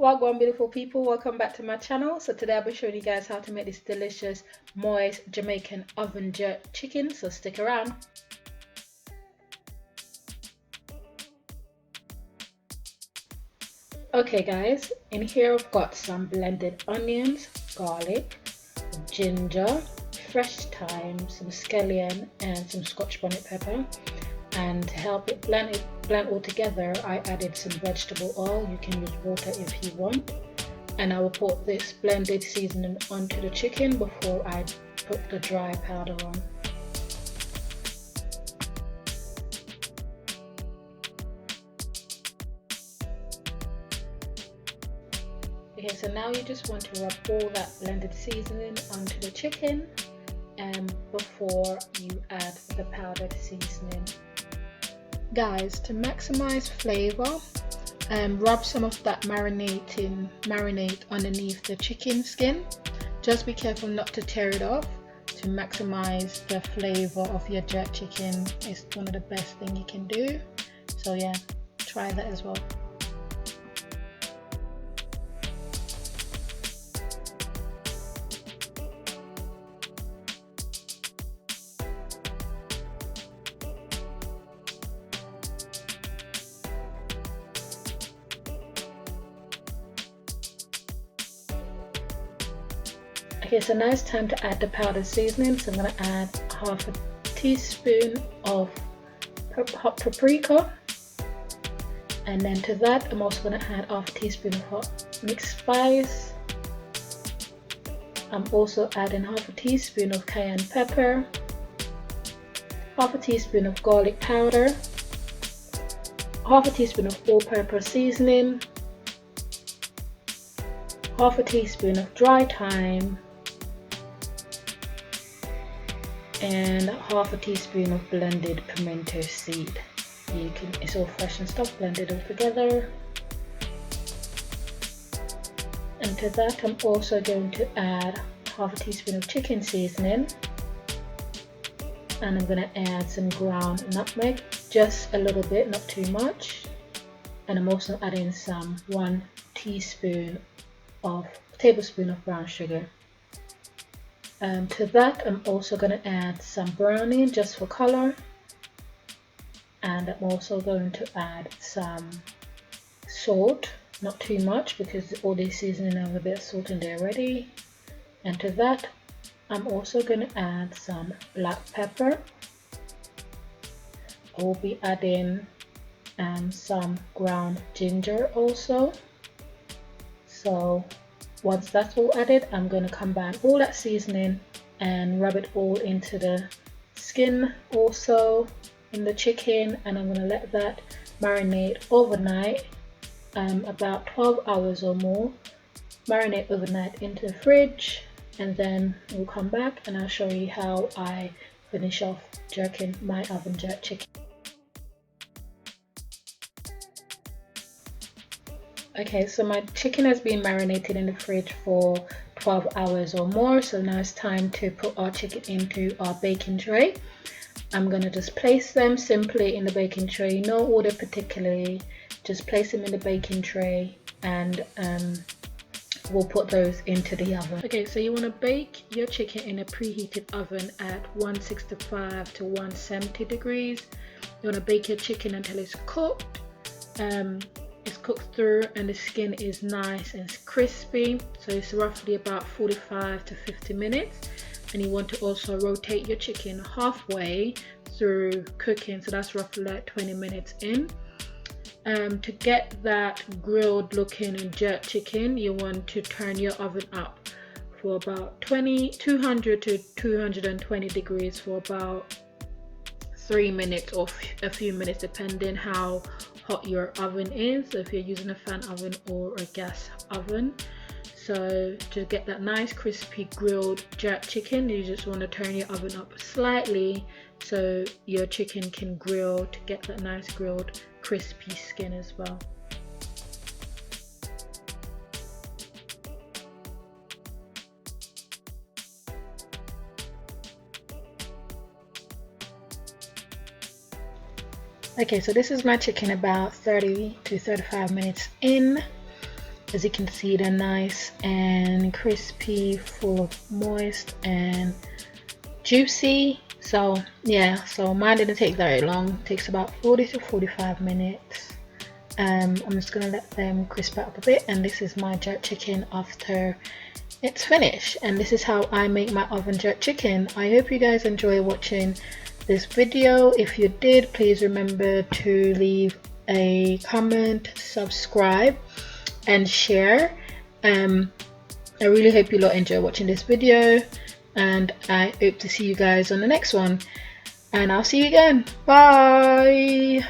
Welcome, beautiful people, welcome back to my channel. So today I'll be showing you guys how to make this delicious moist Jamaican oven jerk chicken, so stick around. Okay guys, in here I've got some blended onions, garlic, ginger, fresh thyme, some scallion and some Scotch bonnet pepper. And to help it blend all together, I added some vegetable oil. You can use water if you want. And I will put this blended seasoning onto the chicken before I put the dry powder on. Okay, so now you just want to rub all that blended seasoning onto the chicken before you add the powdered seasoning. Guys, to maximize flavor, rub some of that marinade underneath the chicken skin. Just be careful not to tear it off. To maximize the flavor of your jerk chicken is one of the best things you can do. So yeah, try that as well. Okay, so now it's time to add the powdered seasoning. So I'm going to add half a teaspoon of hot paprika, and then to that I'm also going to add half a teaspoon of hot mixed spice. I'm also adding half a teaspoon of cayenne pepper, half a teaspoon of garlic powder, half a teaspoon of all-purpose seasoning, half a teaspoon of dry thyme, and half a teaspoon of blended pimento seed. It's all fresh and stuff, blended all together. And to that I'm also going to add half a teaspoon of chicken seasoning, and I'm going to add some ground nutmeg, just a little bit, not too much. And I'm also adding some 1 tablespoon of brown sugar. To that I'm also going to add some browning just for color, and I'm also going to add some salt, not too much because all these seasoning have a bit of salt in there already. And to that I'm also going to add some black pepper. I will be adding some ground ginger also. So once that's all added, I'm going to combine all that seasoning and rub it all into the skin, also in the chicken, and I'm going to let that marinate overnight, about 12 hours or more. Marinate overnight into the fridge, and then we'll come back and I'll show you how I finish off jerking my oven jerk chicken. Okay, so my chicken has been marinated in the fridge for 12 hours or more. So now it's time to put our chicken into our baking tray. I'm going to just place them simply in the baking tray, no order particularly, just place them in the baking tray, and we'll put those into the oven. Okay, so you want to bake your chicken in a preheated oven at 165 to 170 degrees. You want to bake your chicken until it's cooked. It's cooked through and the skin is nice and crispy, so it's roughly about 45 to 50 minutes. And you want to also rotate your chicken halfway through cooking, so that's roughly like 20 minutes in. To get that grilled looking and jerk chicken, you want to turn your oven up for about 200 to 220 degrees for about 3 minutes or a few minutes, depending how hot your oven is, so if you're using a fan oven or a gas oven. So to get that nice crispy grilled jerk chicken, you just want to turn your oven up slightly so your chicken can grill, to get that nice grilled crispy skin as well. Okay, so this is my chicken about 30 to 35 minutes in. As you can see, they're nice and crispy, full of moist and juicy. So yeah, so mine didn't take very long. It takes about 40 to 45 minutes. I'm just gonna let them crisp up a bit, and this is my jerk chicken after it's finished. And this is how I make my oven jerk chicken. I hope you guys enjoy watching this video. If you did, please remember to leave a comment, subscribe and share. I really hope you lot enjoy watching this video, and I hope to see you guys on the next one, and I'll see you again. Bye.